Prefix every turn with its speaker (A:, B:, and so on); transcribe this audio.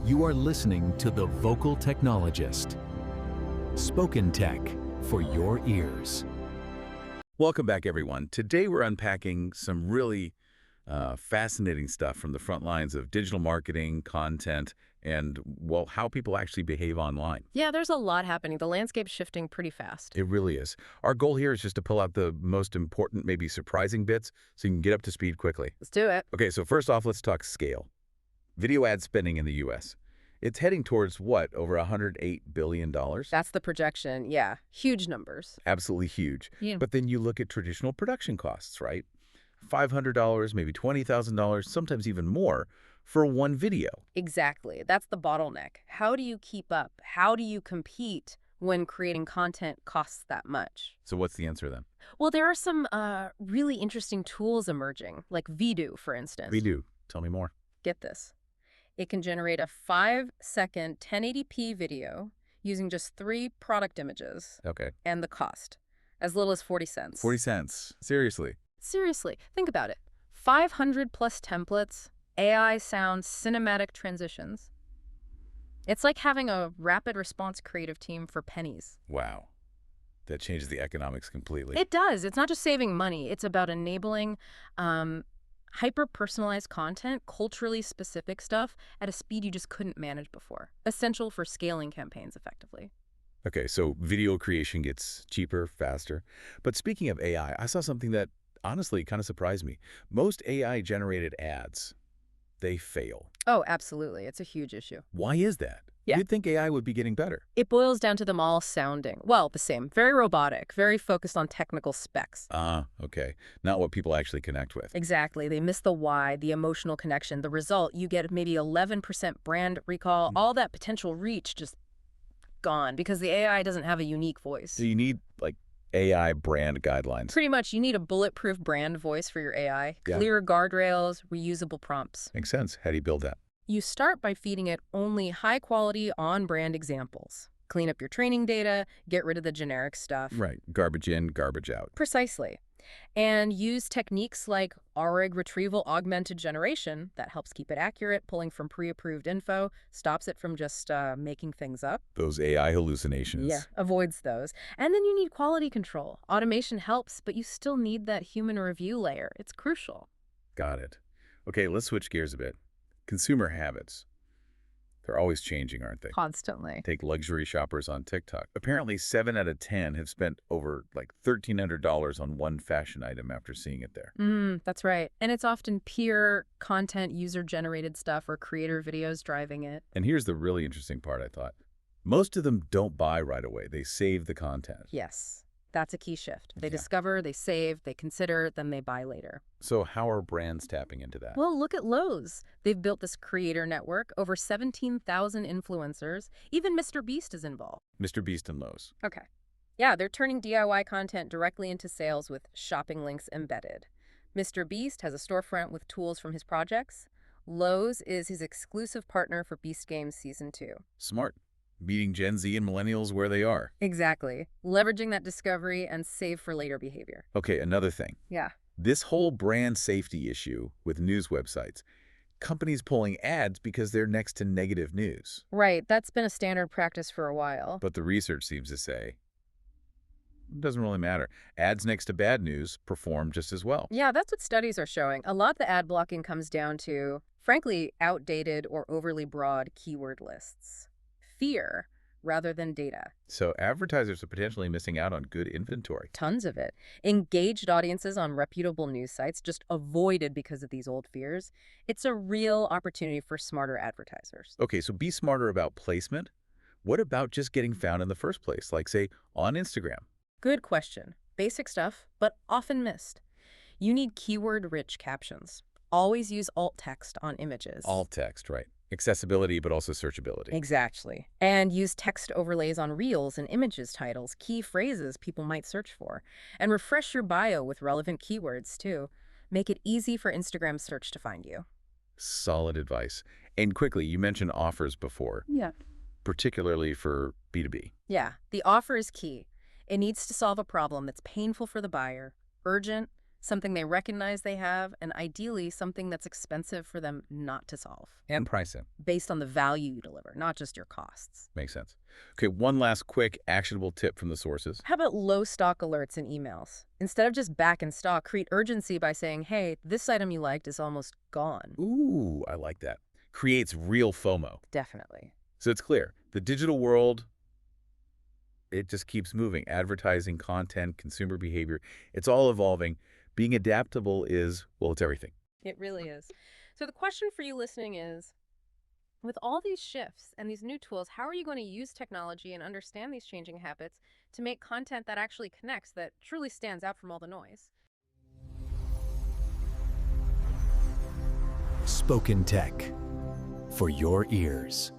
A: You are listening to The Vocal Technologist. Spoken tech for your ears.
B: Welcome back, everyone. Today we're unpacking some really fascinating stuff from the front lines of digital marketing, content, and, well, how people actually behave online.
C: Yeah, there's a lot happening. The landscape's shifting pretty fast.
B: It really is. Our goal here is just to pull out the most important, maybe surprising bits so you can get up to speed quickly.
C: Let's do it.
B: Okay, so first off, let's talk scale. Video ad spending in the U.S. It's heading towards what, over $108 billion?
C: That's the projection. Yeah, huge numbers.
B: Absolutely huge.
C: Yeah.
B: But then you look at traditional production costs, right? $500, maybe $20,000, sometimes even more for one video.
C: Exactly. That's the bottleneck. How do you keep up? How do you compete when creating content costs that much?
B: So what's the answer then?
C: Well, there are some really interesting tools emerging, like Vdo, for instance.
B: Vdo. Tell me more.
C: Get this. It can generate a 5-second 1080p video using just 3 product images.
B: Okay.
C: And the cost, as little as 40 cents.
B: 40 cents. Seriously.
C: Seriously, think about it. 500 plus templates, AI sound, cinematic transitions. It's like having a rapid response creative team for pennies.
B: Wow. That changes the economics completely.
C: It does. It's not just saving money. It's about enabling hyper-personalized content, culturally specific stuff, at a speed you just couldn't manage before. Essential for scaling campaigns effectively.
B: Okay, so video creation gets cheaper, faster. But speaking of AI, I saw something that honestly kind of surprised me. Most AI-generated ads, they fail.
C: Oh, absolutely. It's a huge issue.
B: Why is that?
C: Yeah.
B: You'd think AI would be getting better.
C: It boils down to them all sounding, well, the same. Very robotic, very focused on technical specs.
B: Okay. Not what people actually connect with.
C: Exactly. They miss the why, the emotional connection. The result, you get maybe 11% brand recall. All that potential reach just gone because the AI doesn't have a unique voice.
B: So you need, like, AI brand guidelines.
C: Pretty much, you need a bulletproof brand voice for your AI.
B: Yeah.
C: Clear guardrails, reusable prompts.
B: Makes sense. How do you build that?
C: You start by feeding it only high-quality, on-brand examples. Clean up your training data, get rid of the generic stuff.
B: Right. Garbage in, garbage out.
C: Precisely. And use techniques like RAG retrieval augmented generation that helps keep it accurate, pulling from pre-approved info, stops it from just making things up.
B: Those AI hallucinations.
C: Yeah, avoids those. And then you need quality control. Automation helps, but you still need that human review layer. It's crucial.
B: Got it. Okay, let's switch gears a bit. Consumer habits. They're always changing, aren't they?
C: Constantly.
B: Take luxury shoppers on TikTok. Apparently, 7 out of 10 have spent over like $1,300 on one fashion item after seeing it there.
C: That's right. And it's often peer content, user-generated stuff, or creator videos driving it.
B: And here's the really interesting part, I thought. Most of them don't buy right away. They save the content.
C: Yes, that's a key shift. They
B: Yeah.
C: discover, they save, they consider, then they buy later.
B: So how are brands tapping into that?
C: Well, look at Lowe's. They've built this creator network, over 17,000 influencers. Even Mr. Beast is involved.
B: Mr. Beast and Lowe's.
C: Okay. Yeah, they're turning DIY content directly into sales with shopping links embedded. Mr. Beast has a storefront with tools from his projects. Lowe's is his exclusive partner for Beast Games Season 2.
B: Smart. Meeting Gen Z and millennials where they are.
C: Exactly. Leveraging that discovery and save for later behavior.
B: Okay, another thing.
C: Yeah.
B: This whole brand safety issue with news websites, companies pulling ads because they're next to negative news.
C: Right. That's been a standard practice for a while.
B: But the research seems to say it doesn't really matter. Ads next to bad news perform just as well.
C: Yeah, that's what studies are showing. A lot of the ad blocking comes down to, frankly, outdated or overly broad keyword lists. Fear rather than data.
B: So advertisers are potentially missing out on good inventory.
C: Tons of it. Engaged audiences on reputable news sites just avoided because of these old fears. It's a real opportunity for smarter advertisers.
B: Okay, so be smarter about placement. What about just getting found in the first place, like, say, on Instagram?
C: Good question. Basic stuff, but often missed. You need keyword-rich captions. Always use alt text on images.
B: Alt text, right. Accessibility, but also searchability.
C: Exactly. And use text overlays on reels and images titles, key phrases people might search for. And refresh your bio with relevant keywords, too. Make it easy for Instagram search to find you.
B: Solid advice. And quickly, you mentioned offers before.
C: Yeah.
B: Particularly for B2B.
C: Yeah, the offer is key. It needs to solve a problem that's painful for the buyer, urgent, something they recognize they have, and ideally something that's expensive for them not to solve,
B: And pricing.
C: based on the value you deliver, not just your costs.
B: Makes sense. Okay, one last quick actionable tip from the sources.
C: How about low stock alerts in emails? Instead of just back in stock, create urgency by saying, hey, this item you liked is almost gone.
B: Ooh, I like that. Creates real FOMO.
C: Definitely.
B: So it's clear. The digital world, it just keeps moving. Advertising, content, consumer behavior, it's all evolving. Being adaptable is, well, it's everything.
C: It really is. So the question for you listening is, with all these shifts and these new tools, how are you going to use technology and understand these changing habits to make content that actually connects, that truly stands out from all the noise?
A: Spoken Tech for your ears.